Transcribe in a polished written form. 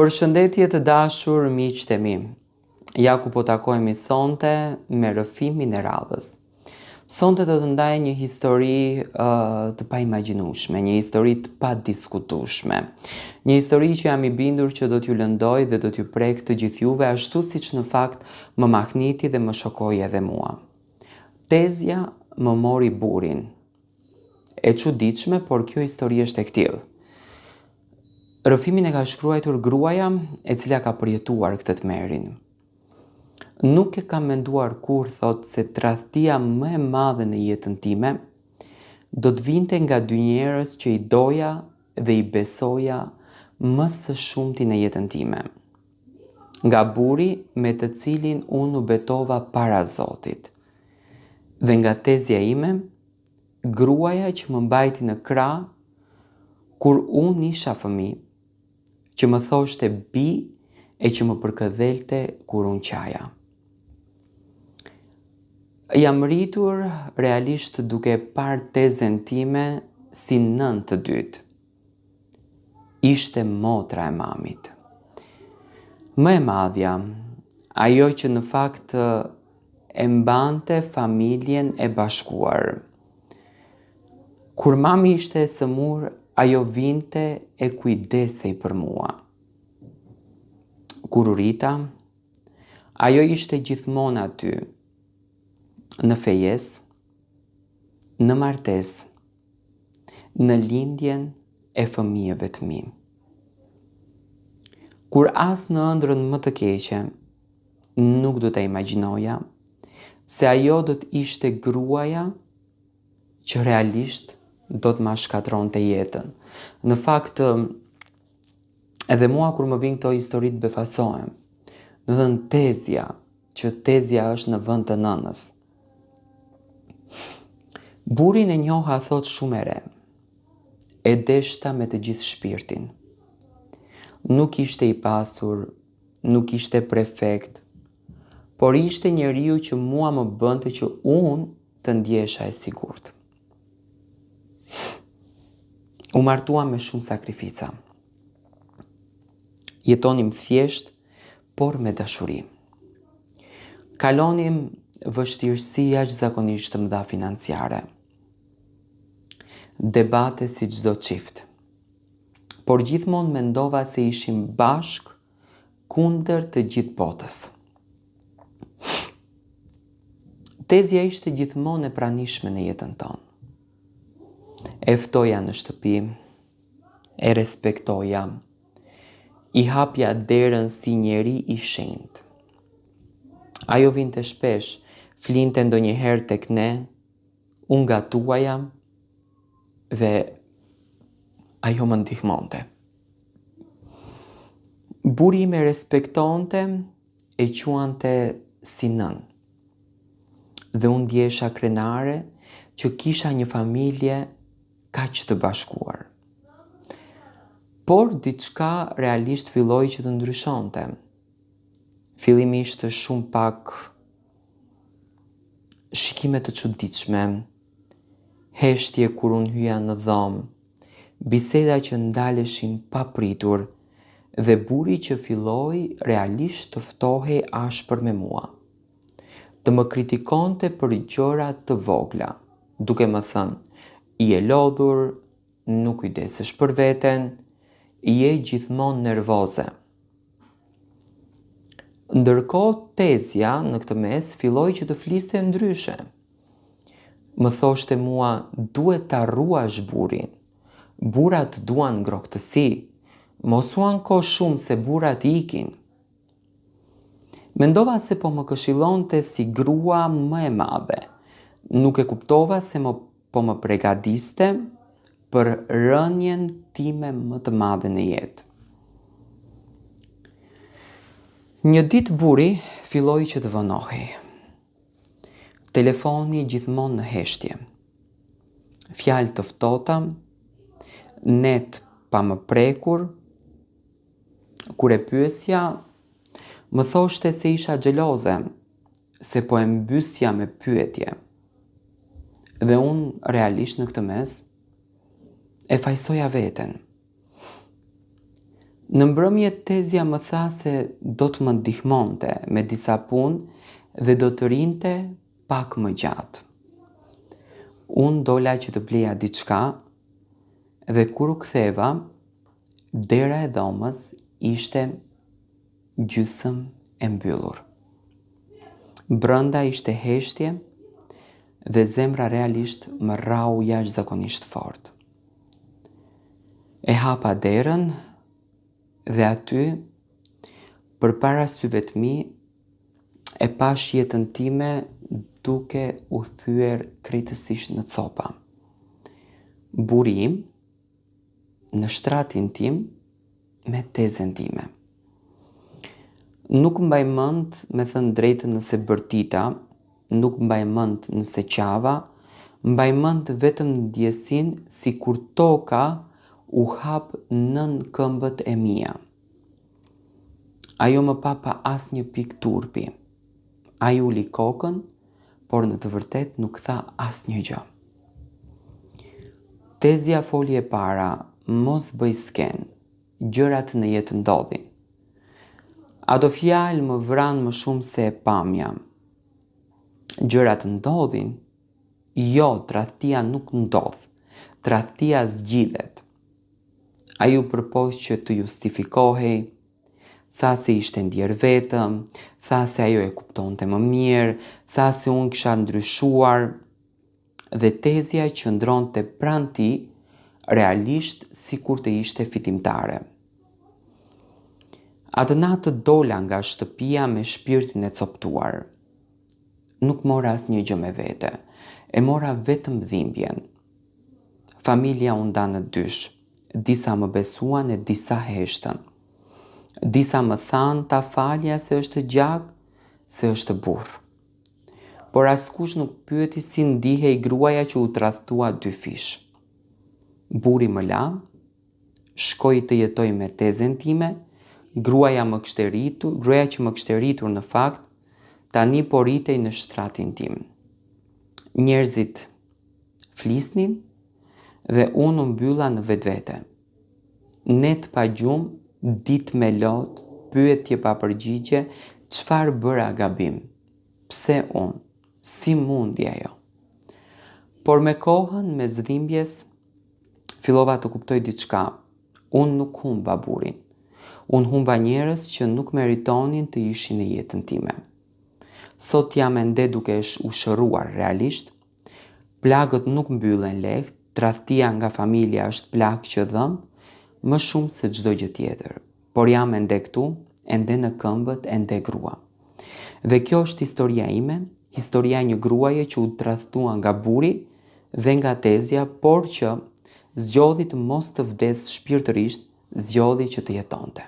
Përshëndetje të dashur miqtë e mi. Ja ku po takohemi sonte me rrëfimin e radhës. Sonte do të ndaj një histori të paimagjinueshme, një histori të padiskutueshme. Një histori që jam i bindur që do t'ju lëndoj dhe do t'ju prek të gjithë juve, ashtu siç në fakt më mahniti dhe më shokoi edhe mua. Tezja më mori burin. E çuditshme, por kjo histori është e këtillë. Rrëfimin e ka shkruar gruaja e cila ka përjetuar këtë tmerrin. Nuk e kam menduar kur, thot, se tradhtia më e madhe në jetën time do të vinte nga dy njerëz që i doja dhe i besoja më së shumti në jetën time. Nga buri me të cilin unë u betova para Zotit. Dhe nga tezja ime, gruaja që më mbajti në krah kur unë isha fëmijë, që më thoshte bi e që më përkëdhelte kur unë qaja. Jam rritur realisht duke parë tezën time si nën të dytë. Ishte motra e mamit. Më e madhja, ajo që në fakt e mbante familjen e bashkuar. Kur mami ishte e sëmur, ajo vinte e kujdesej për mua. Kur u rrita, ajo ishte gjithmonë aty, në fejes, në martes, në lindjen e fëmijëve të mi. Kur as në ëndrrën më të keqe, nuk do ta imagjinoja se ajo do të ishte gruaja që realisht do të ma shkatronte jetën. Në fakt, edhe mua kur më vijnë këto histori të befasohem. Do të thënë tezja është në vend të nënës. Burin e njoha, thot, shumë e re. E deshta me të gjithë shpirtin. Nuk ishte i pasur, nuk ishte prefekt, por ishte njeriu që mua më bënte që unë të ndjesha e sigurt. U martua me shumë sakrifica. Jetonim thjesht, por me dashuri. Kalonim vështirësi jashtëzakonisht të mëdha financiare. Debate si çdo çift. Por gjithmonë mendova se ishim bashk kundër të gjithë botës. Tezja ishte gjithmonë e pranishme në jetën tonë. E ftoja në shtëpi, e respektoja, i hapja derën si njeri i shenjtë. Ajo vinte shpesh, flinte ndonjëherë tek ne, unë gatuaja dhe ajo më ndihmonte. Buri me respektonte, e quante si nën. Dhe unë ndjesha krenare që kisha një familje kaq të bashkuar. Por diçka realisht filloi që të ndryshonte. Fillimisht shumë pak shikime të çuditshme, heshtje kur unë hyja në dhomë, biseda që ndaleshin papritur dhe buri që filloi realisht të ftohej ashpër me mua. Të më kritikonte për gjëra të vogla, duke më thënë, i e lodhur, nuk kujdesesh për veten, je gjithmonë nervoze. Ndërkohë tezja në këtë mes filloi që të fliste ndryshe. Më thoshte mua, duhet ta ruash burin. Burrat duan ngrohtësi, mos u anko shumë se burrat ikin. Mendova se po më këshillonte si grua më e madhe. Nuk e kuptova se po më përgatiste për rënien time më të madhe në jetë. Një ditë buri filloi që të vënohej. Telefoni gjithmonë në heshtje. Fjalë të ftohta, net pa më prekur. Kur e pyesja, më thoshte se isha xheloze, se po e mbysja me pyetje. Dhe unë realisht në këtë mes e fajsoja veten. Në mbrëmje Tezja më tha se do të më ndihmonte me disa punë dhe do të rinte pak më gjatë. Unë dola që të bleja diçka dhe kur u ktheva, dera e dhomës ishte gjysëm e mbyllur. Brenda ishte heshtje dhe zemra realisht më rrau jashtëzakonisht fort. E hapa derën dhe aty, përpara syve të mi, e pash jetën time duke u thyer krejtësisht në copa. Buri im, në shtratin tim, me Tezën time. Nuk mbaj mend, me thënë drejtën, nëse bërtita, nuk mbaj mend nëse qava, mbaj mend vetëm ndjesinë si kur toka u hap nën këmbët e mia. Ajo më pa asnjë pikë turpi. Ai uli kokën, por në të vërtet nuk tha asnjë gjë. Tezja foli e para, mos bëj sken, gjërat në jetë ndodhin. Ato fjalë më vranë më shumë se e pamja. Gjërat ndodhin, jo, tradhtia nuk ndodh, tradhtia zgjidhet. Ai u përpoq që të justifikohej, tha se ishte ndjer vetëm, tha se ajo e kuptonte më mirë, tha se unë kisha ndryshuar, dhe Tezja qëndronte pranë tij, realisht sikur të ishte fitimtare. Atë natë dola nga shtëpia me shpirtin e coptuar. Nuk mora asnjë gjë me vete, e mora vetëm dhimbjen. Familja u nda në dysh, disa më besuan e disa heshtën. Disa më thanë ta falja se është gjak, se është burr. Por askush nuk pyeti si ndihej gruaja që u tradhtua dy fish. Burri më la, shkoi të jetoj me Tezën time, gruaja që më kishte rritur në fakt, tani po rritej në shtratin tim. Njerëzit flisnin dhe unë u mbylla në vetvete. Net pa gjumë, ditë me lot, pyetje pa përgjigje, çfarë bëra gabim? Pse unë? Si mundi ajo? Por me kohën, me zdhimbjes, fillova të kuptoj diçka. Unë nuk humba burrin. Unë humba njerëz që nuk meritonin të ishin në jetën time. Sot jam ende duke u shëruar realisht. Plagët nuk mbyllen lehtë, tradhtia nga familja është plagë që dhëm, më shumë se çdo gjë tjetër. Por jam ende këtu, ende në këmbët, ende grua. Dhe kjo është historia ime, historia një gruaje që u tradhtua nga burri dhe nga Tezja, por që zgjodhi të mos të vdes shpirtërisht, zgjodhi që të jetonte.